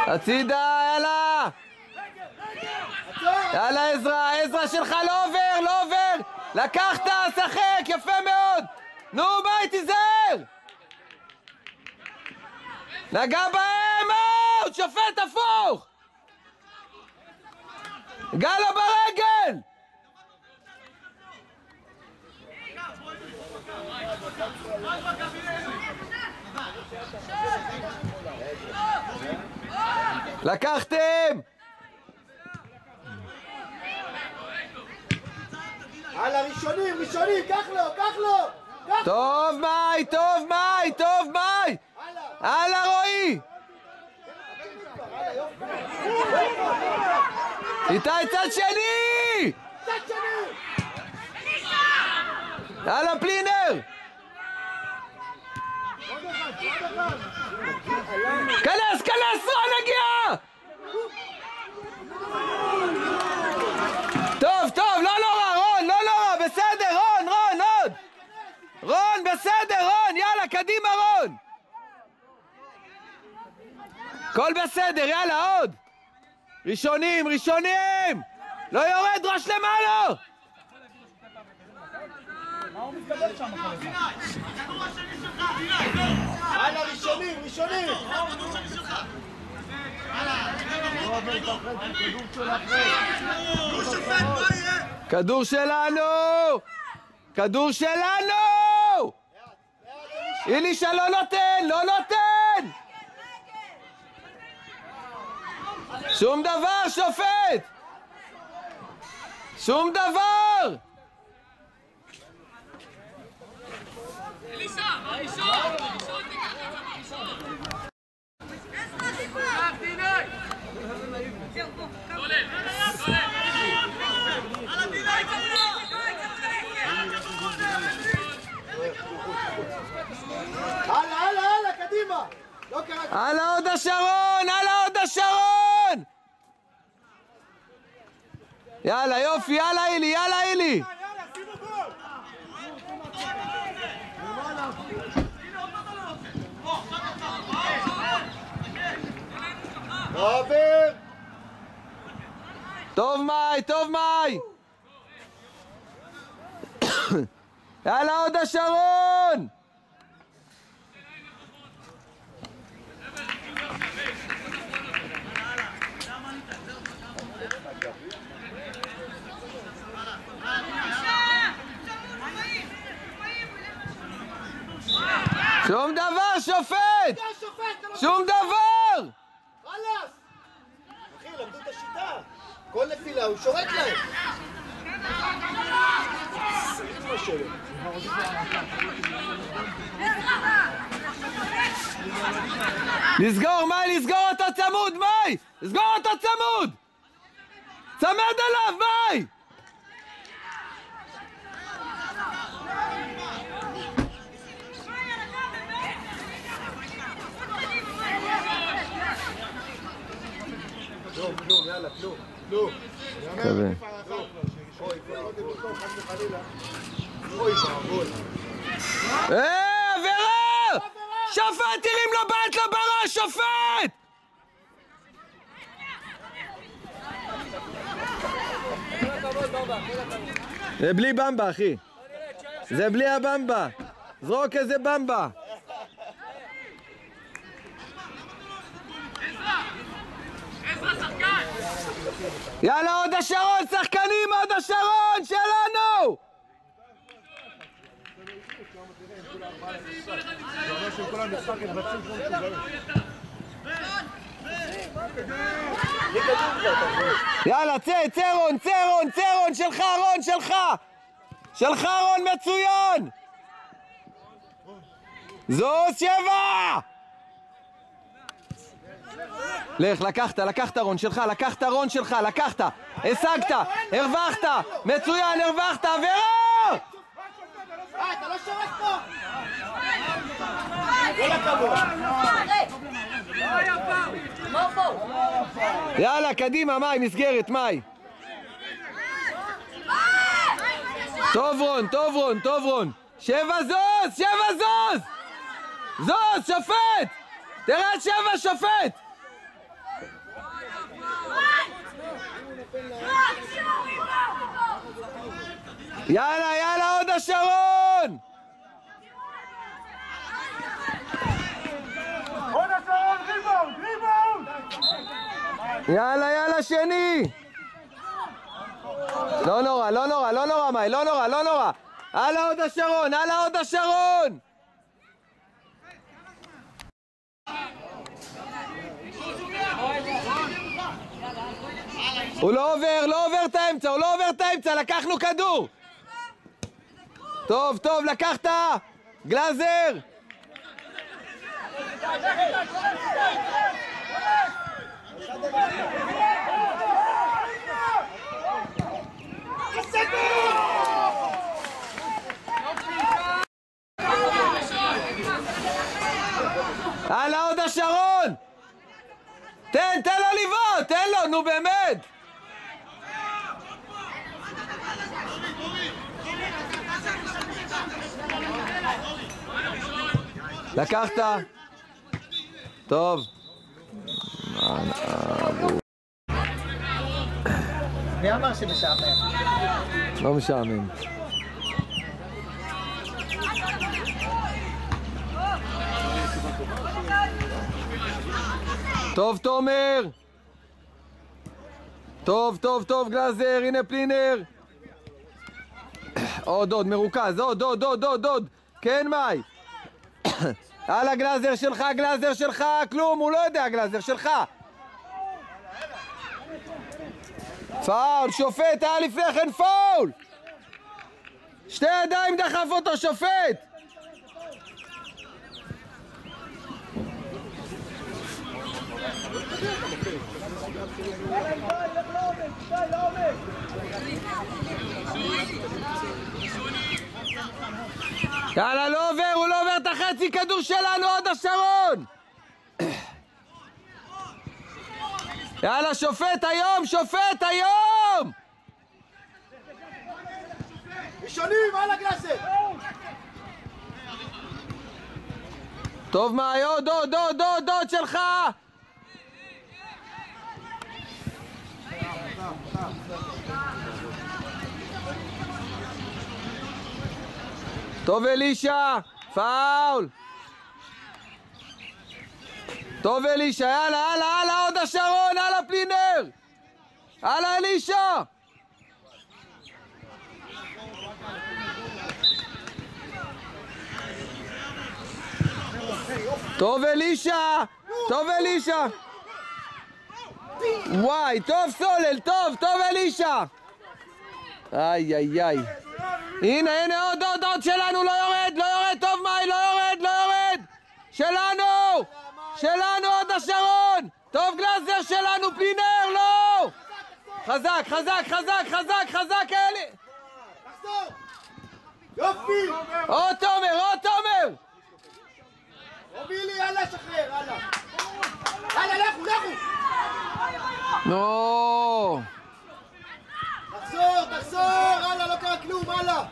הצידה, יאללה עזרא שלך לא עובר, לקחת, שחק, יפה מאוד, נו ביי, תיזהר, נגע בהם, אאוט, שופט הפוך, גלה ברגל, לקחתם! הלאה, ראשונים, קח לו! טוב מאי! הלאה רועי! איתי צד שני! הלאה פלינר! כנס, רון הגיע! טוב, לא נורא, רון, בסדר, רון, עוד! רון, בסדר, רון, יאללה, קדימה, רון! הכל בסדר, יאללה, עוד! ראשונים! לא יורד, ראש למעלה! הלאה, ראשונים! כדור שלנו! אלישע לא נותן! שום דבר, שופט! שום דבר! הלאה, קדימה! הלאה עוד השרון! יאללה, יופי, יאללה אילי! יאללה, שימו גול! עובר! טוב מאי! יאללה עוד השרון! שום דבר, שופט! שום דבר! חלאס! אחי, למדו את השיטה. כל נפילה הוא שורק להם. שלו. לסגור, מאי, לסגור אותו צמוד, מאי! לסגור אותו צמוד! צמד עליו, מאי! כלום, יאללה, כלום. כזה. אוי, בעבוד. עבירה! שופט, תרים לו בעט לו בראש, שופט! זה בלי במבה, אחי. זה בלי הבמבה. זרוק איזה במבה. יאללה, עוד השרון, שחקנים, עוד השרון, שלנו! יאללה, צא רון, שלך רון, שלך רון, מצוין! זוז 7! לך, לקחת רון שלך, לקחת, השגת, הרווחת, מצוין, הרווחת, עבירה! אתה לא שורק פה! יאללה, קדימה, מאי, מסגרת, מאי. טוב רון. 7 זוז! זוז, שופט! תרד 7, שופט! יאללה, עוד השרון! עוד השרון, ריבאונד! יאללה, שני! לא נורא, מאי, לא נורא! הלאה עוד השרון! הוא לא עובר את האמצע, לקחנו כדור! טוב, לקחת! גלאזר! הלאה, עוד השרון! תן לו לבעוט, תן לו, נו באמת! לקחת? טוב. מי אמר שמשעמם? לא משעמם. טוב, תומר! טוב, גלאזר, הנה פלינר! עוד, מרוכז, עוד! כן, מאי! הלאה, גלאזר שלך, כלום, הוא לא יודע, גלאזר שלך! פאול, שופט, היה לפני כן פאול! 2 ידיים דחף אותו, שופט! יאללה, הוא לא עובר את החצי כדור שלנו, עוד השרון! יאללה, שופט היום! ראשונים, הלאה גלאזר! טוב, מאי, עוד שלך! טוב, אלישה! פאול! טוב, אלישה, יאללה, עוד השרון, הלאה, פלינר! הלאה, אלישה! טוב, אלישה! וואי, טוב, סולל, טוב, אלישה! איי. הנה, הנה, עוד שלנו, לא יורד, טוב מאי, לא יורד! שלנו, עוד השרון! טוב גלאזר שלנו, פלינר, לא! חזק, אלי! תחזור! יופי! עוד תומר! רובילי, יאללה, שחרר, יאללה, לכו! נו! תחזור, יאללה, לא קרה כלום, יאללה!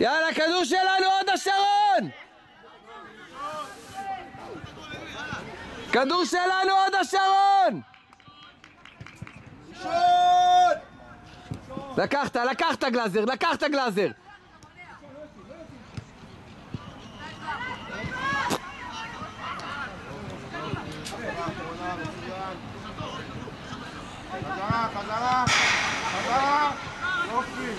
יאללה, כדור שלנו, עוד השרון! כדור שלנו, עוד השרון! לקחת גלאזר! חזרה! יופי!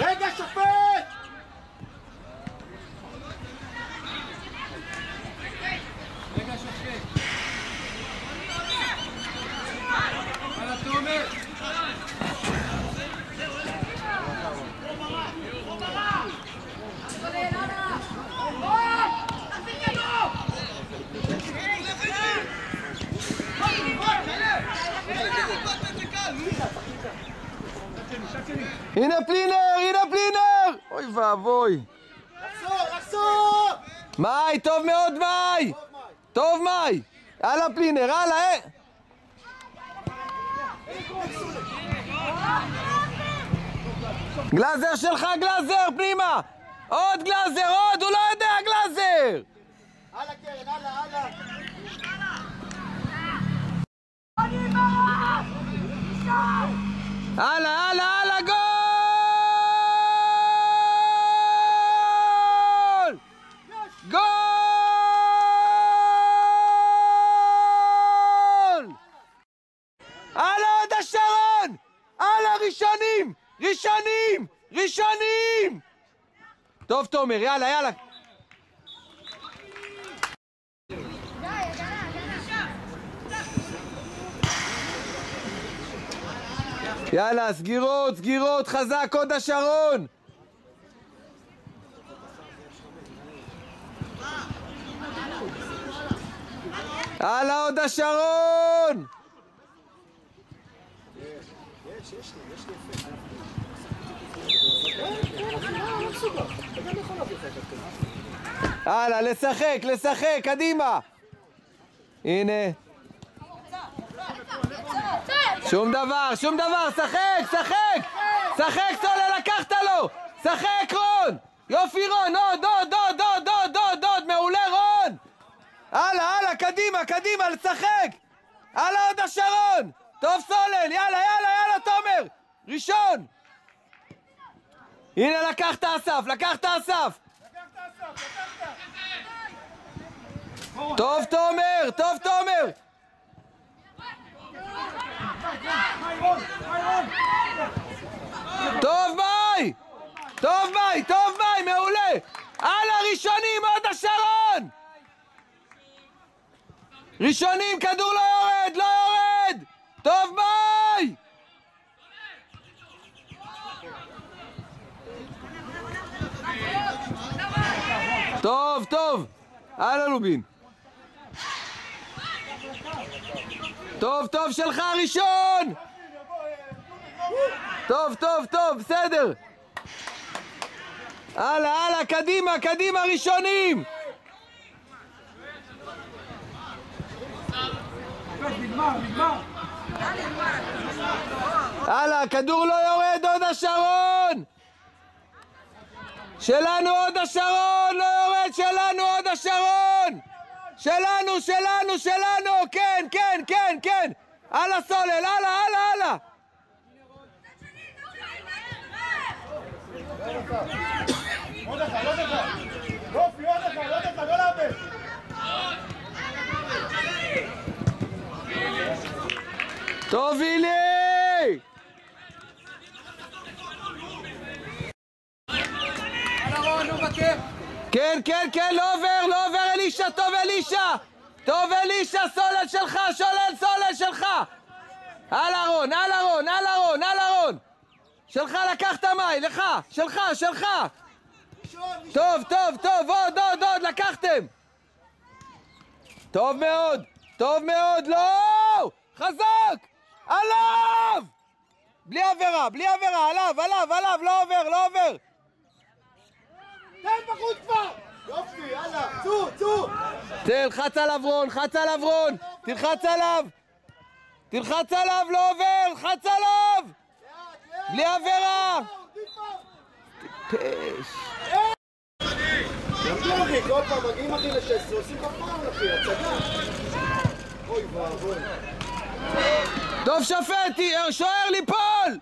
רגע, שופט! הנה פלינר! אוי ואבוי! לחזור! מאי, טוב מאוד מאי! הלאה פלינר, הלאה! גלאזר שלך, פנימה! עוד גלאזר, הוא לא יודע גלאזר! הלאה קרן, הלאה! הלאה, גול! הלאה, עוד השרון! הלאה, ראשונים! טוב, תומר, יאללה! יאללה, סגירות, חזק, עוד השרון! הלאה, עוד השרון! הלאה, לשחק, קדימה! הנה. שום דבר, שחק, סולל, לקחת לו! שחק, רון! יופי, רון, עוד, מעולה, רון! הלאה, קדימה, לשחק! הלאה, עוד השרון! טוב, סולל, יאללה, תומר! ראשון! הנה, לקחת אסף! טוב, תומר! טוב מאי, מעולה! הלאה, ראשונים, עוד השרון! ראשונים, כדור לא יורד! טוב מאי! טוב! הלאה, לובין! טוב, שלך ראשון! טוב, בסדר! הלאה, קדימה, ראשונים! הלאה, כדור לא יורד, עוד השרון! שלנו עוד השרון, לא יורד, שלנו עוד השרון! שלנו, כן! הלאה סולל, הלאה, הלאה, הלאה. עוד אחד, עוד אחד. יופי, עוד אחד, לא לאבד. טוב, אילי! כן, כן, כן, לא עובר, אלישה, טוב, אלישה! טוב, אלישה, סולל שלך, סולל שלך! הלאה רון, הלאה רון, הלאה רון, הלאה רון! שלך לקחת מאי, לך, שלך! טוב, עוד, לקחתם! טוב מאוד, לא! חזק! עליו! בלי עבירה, עליו, לא עובר! תן בחוץ כבר! יופי, יאללה, צאו! תלחץ עליו רון, תלחץ עליו, לא עובר, לחץ עליו! בלי עבירה! טיפש! למדו אחי, כל פעם מגיעים אחי ל-16, עושים בפעם אחי, הצגה. אוי ואבוי. טוב שופט, שוער ליפול!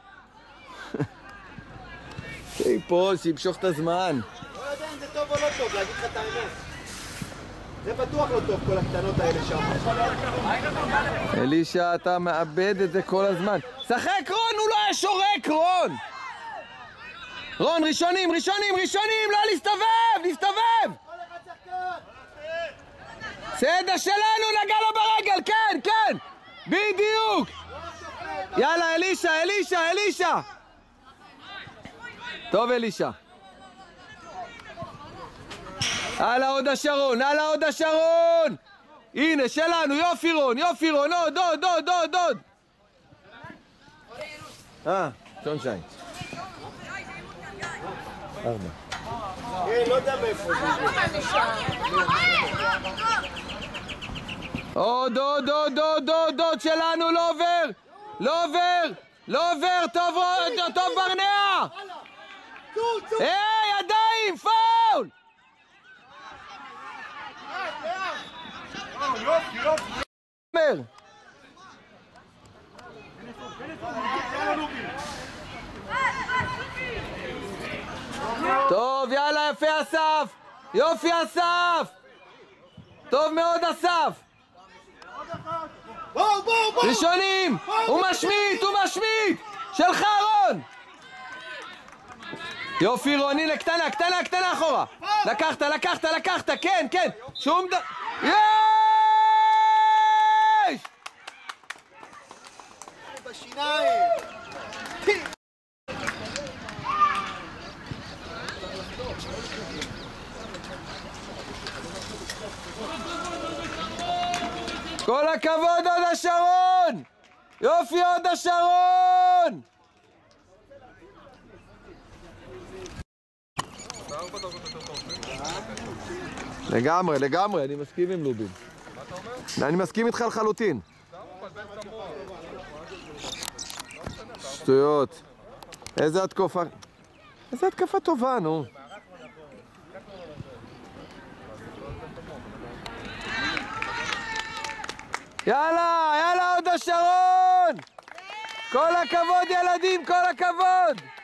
שיפול, שימשוך את הזמן. לא יודע אם זה טוב או לא טוב, להגיד לך את האמת. זה בטוח לא טוב, כל הקטנות האלה שם. אלישה, אתה מאבד את זה כל הזמן. שחק רון, הוא לא היה שורק, רון! רון, ראשונים, לא להסתובב! סדר שלנו, נגע לו ברגל, כן! בדיוק! יאללה, אלישה! טוב, אלישה. הלאה עוד השרון! הנה, שלנו, יופי רון, עוד! שונשיין. 4. כן, לא יודע מאיפה זה. עוד, שלנו, לא עובר, טוב ברנע! היי, ידיים, פאול! אומר! טוב, יאללה, יפה אסף! יופי אסף! טוב מאוד אסף! ראשונים! הוא משמיט! שלך רון! יופי רון, הנה קטנה אחורה! לקחת, כן! שום יש! בשיניים! כל הכבוד עוד השרון! יופי עוד השרון! לגמרי, אני מסכים עם לובין. אני מסכים איתך לחלוטין. שטויות. איזה התקפה טובה, נו. יאללה, עוד השרון! כל הכבוד ילדים, כל הכבוד!